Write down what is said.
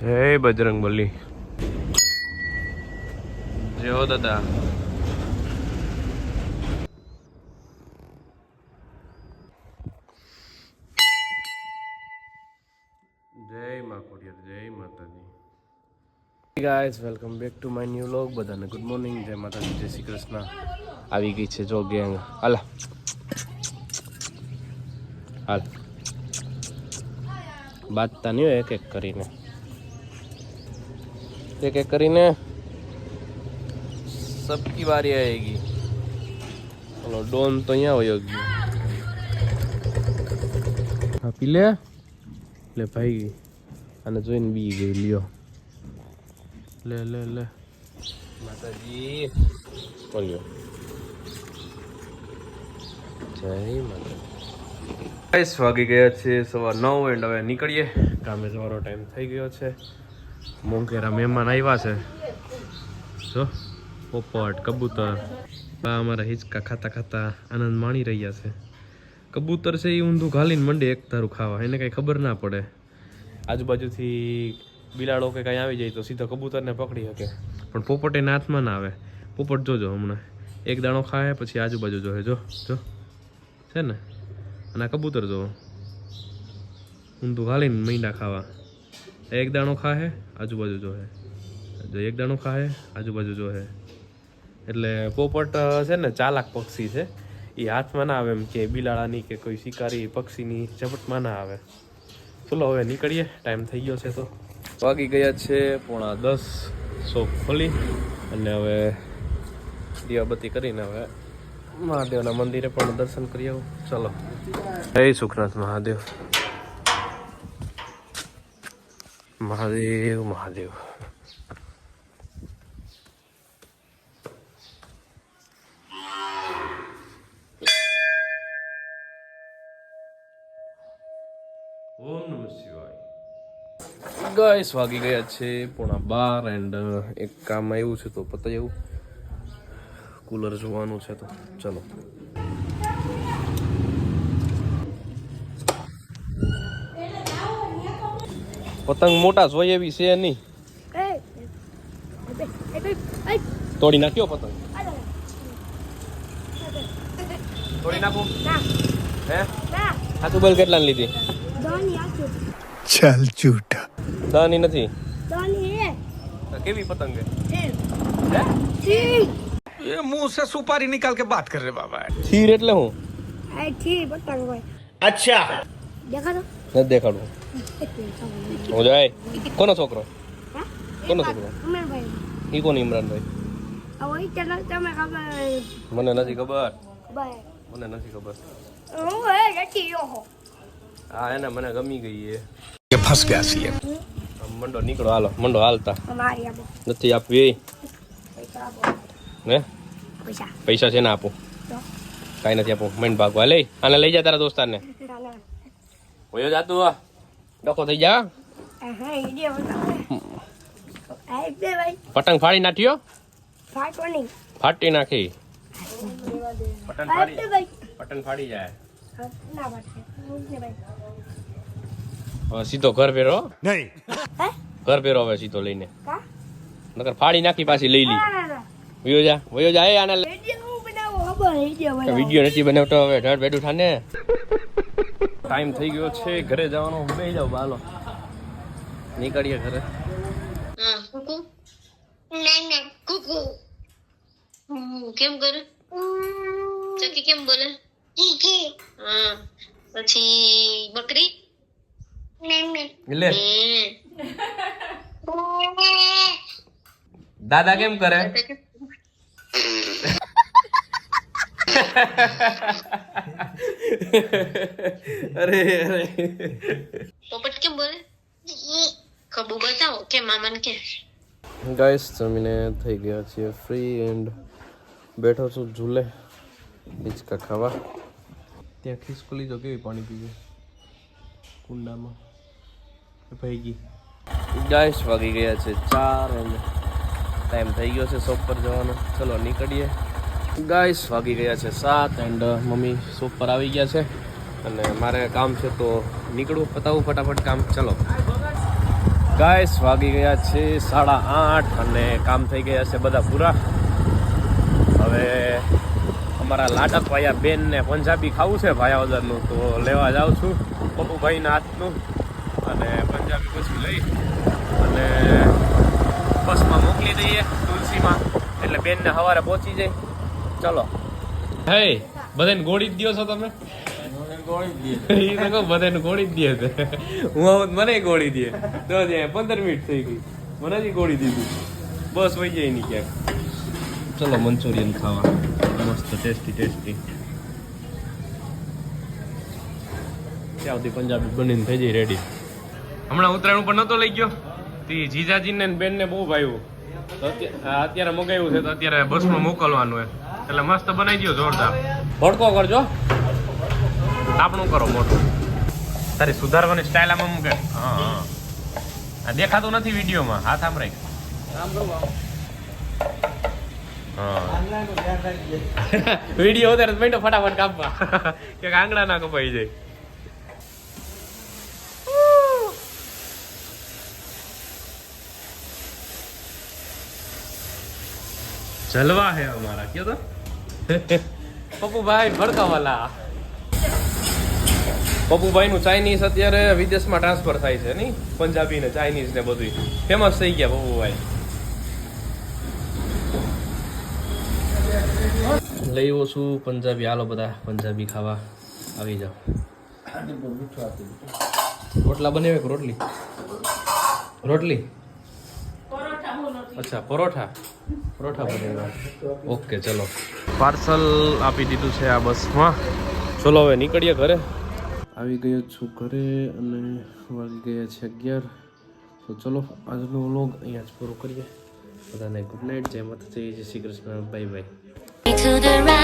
જય બજરંગબલી. જય હો દાદા. જય મા ખોડિયાર, જય માતાજી. Guys, welcome back to my new vlog. બધાને ગુડ મોર્નિંગ, જય માતાજી, જય શ્રી કૃષ્ણ. આવી ગઈ છે જો ગેંગ. હાલ હાલ બાતતા નહીં હોય, એક એક કરીને સબકી વારી આएगी. ચલો ડોન તો અહીંયા હોય ગયો. હા પી લે ભાઈ ગઈ અને જોઈને બી ગઈ. લ્યો લે લે લે માતાજી બોલ્યો. જય માતાજી. વાગી ગયા છે 9:15 એન્ડ હવે નીકળીએ. કામે જવાનો ટાઈમ થઈ ગયો છે. મોંઘેરા મહેમાન આવ્યા છે. જો પોપટ, કબૂતર અમારા હિંચકા ખાતા ખાતા આનંદ માણી રહ્યા છે. કબૂતર છે એ ઊંધું ઘાલીને મંડે એક ધારું ખાવા, એને કંઈ ખબર ના પડે. આજુબાજુથી બિલાડો કે કાંઈ આવી જાય તો સીધો કબૂતરને પકડી શકે, પણ પોપટ એના હાથમાં ના આવે. પોપટ જોજો હમણાં એક દાણો ખાય પછી આજુબાજુ જોવે. જો જો છે ને. અને આ કબૂતર જો ઊંધું ઘાલીને મીંડા ખાવા. એક દાણો ખાહે આજુબાજુ જોહે, જો એક દાણો ખાહે આજુબાજુ જોહે. એટલે પોપટ છે ને ચાલાક પક્ષી છે. એ હાથમાં ના આવે એમ કે બિલાડાની કે કોઈ શિકારી પક્ષીની ઝપટમાં ના આવે. ચલો હવે નીકળીએ, ટાઈમ થઈ ગયો છે. તો વાગી ગયા છે 9:45. શોપ ખોલી અને હવે દીવાબત્તી કરીને હવે મહાદેવના મંદિરે પણ દર્શન કરી આવું. ચલો. જય સુખનાથ મહાદેવ. મહાદેવ મહાદેવ. ઓમ નમઃ શિવાય. ગાઈસ વાગી ગયા છે 11:15 એન્ડ એક કામ આવ્યું છે તો પતાય એવું. કુલર જોવાનું છે તો ચલો. પતંગ મોટા જોઈએ એવી છે નહીં. તોડી નાખ્યો પતંગ. તોડી નાખું હે? આ તું બોલ કેટલા લીધી? चल झूठा. દાની નથી. કેવી પતંગ છે? ये मुंह से सुपारी निकाल के बात कर रहे बाबा. ખીર એટલે હું? પતંગ હોય. अच्छा. દેખાડો. નથી દેખાડવું. હું જાય. કોનો છોકરો? કોનો છોકરો? ઉમરભાઈ. ઈ કોણ? ઇમરાનભાઈ. હવે ચલો તમે ખબર. મને નથી ખબર. બાય. મને નથી ખબર. હું હે ગટી યો. હા એને મને ગમી ગઈ એ. ये फंस गया सी है. મંડો નીકળો, હાલો મંડો હાલતા. અમારી આપો. નથી આપવી પૈસા આપો. ને પૈસા. પૈસા છે ને આપું? કાંઈ નથી આપું. મન ભાગવા લઈ આને લઈ જા તારા દોસ્તારને. હોયો જાતું ડખો થઈ જા. હા ઈડિયો બતાવે. આ બે ભાઈ. પતંગ ફાડી નાખ્યો. ફાટવાની. ફાટી નાખી. પતંગ આ બે ભાઈ. પતંગ ફાડી જાય. ના ફાટે. ભાઈ. હવે સીધો ઘર ફેરો. नहीं. હે? ઘર ફેરો હવે સીધો લઈને. કા? નકર ફાડી નાખી પાછી લઈ લી. ના. વયો જા એ આને. ઈડિયો હું બનાવો ખબર ઈડિયો બનાવો. વિડિયો નથી બનાવતો હવે ઢળ બેઠું થાને. ટાઈમ થઈ ગયો છે ઘરે જવાનો. બેસી જાવ બાલો. નીકળીએ ઘરે. કુકુ ના કુકુ કેમ કરે? ચકી કેમ બોલે? હા પછી બકરી લે દાદા કેમ કરે? અરે અરે પોપટ કેમ બોલે? કબુ બતાવો કે મામાને કે. ગાઈસ જમીને થઈ ગયા છીએ ફ્રી એન્ડ બેઠો છું ઝૂલે હિંચકા ખાવા. ત્યાં ખિસકોલી જો કેવી પાણી પીવે કુંડામાં ભાઈ ગઈ. ગાઈસ વાગી ગયા છે 4 એન્ડ ટાઈમ થઈ ગયો છે શોપ પર જવાનો. ચલો નીકળીએ. ગાઈસ વાગી ગયા છે 7 એન્ડ મમ્મી શોપ પર આવી ગયા છે અને મારે કામ છે તો નીકળું, પતાવું ફટાફટ કામ. ચલો ગાઈસ વાગી ગયા છે 8:30 અને કામ થઈ ગયા છે બધા પૂરા. હવે અમારા લાડક ભાયા બેન ને પંજાબી ખાવું છે ભાયાવદરનું, તો લેવા જાઉં છું પપ્પુભાઈના હાથનું અને પંજાબી પછી લઈ અને બસમાં મોકલી દઈએ તુલસીમાં, એટલે બેનને સવારે પહોંચી જાય. ચલો. હે બધાને ગોળી જ દો છો તમે? ઈ તો કહું બધાને ગોળી જ દે છે. હું આવું મને ગોળી દે તો 15 મિનિટ થઈ ગઈ, મને જ ગોળી દીધું. બસ વહી જાય નહીં ક્યાંક. ચલો મંચુરિયન ખાવા, મસ્ત ટેસ્ટી ટેસ્ટી. ત્યાં સુધી પંજાબી બનીને થઈ જાય રેડી. હમણાં ઉત્તરાયણ ઉપર નતો લઈ ગયો તી જીજાજીને ને બેનને બહુ ભાવ્યું. અત્યારે મગાવ્યું છે તો અત્યારે બસમાં મોકલવાનું હોય એટલે મસ્ત બનાવી દો જોરદાર. ભડકો કરજો, આપણું કરો મોટું. તારી સુધારવાની સ્ટાઇલ આમાં મૂકે. હા હા, આ દેખાતું નથી વિડીયોમાં. હાથ આમ રાખ. હા વિડીયો ઉતારે તો બેઠો ફટાફટ કાપવા કે આંગળા ના કપાઈ જાય. જલવા હે હમારા. ક્યો તો પપ્પુભાઈ ભડકાવાલા. પપ્પુભાઈ નું ચાઇનીઝ અત્યારે વિદેશમાં ટ્રાન્સફર થાય છે નહીં, પંજાબી ને ચાઇનીઝ ને બધું ફેમસ થઈ ગયા પપ્પુભાઈ. લઈ આવ્યો છું પંજાબી. હાલો બધા પંજાબી ખાવા આવી જાઓ. રોટલા બનાવે કે રોટલી? રોટલી. અચ્છા પરોઠા. પરોઠા બનાવ્યા. ઓકે ચલો, પાર્સલ આપી દીધું છે આ બસમાં. ચલો હવે નીકળીએ ઘરે. આવી ગયો છું ઘરે અને વાગી ગયા છે 11. તો ચલો આજનો વ્લોગ અહીંયા જ પૂરો કરીએ. બધાને ગુડ નાઇટ, જય માતાજી, જય Shri Krishna, bye bye. To the right.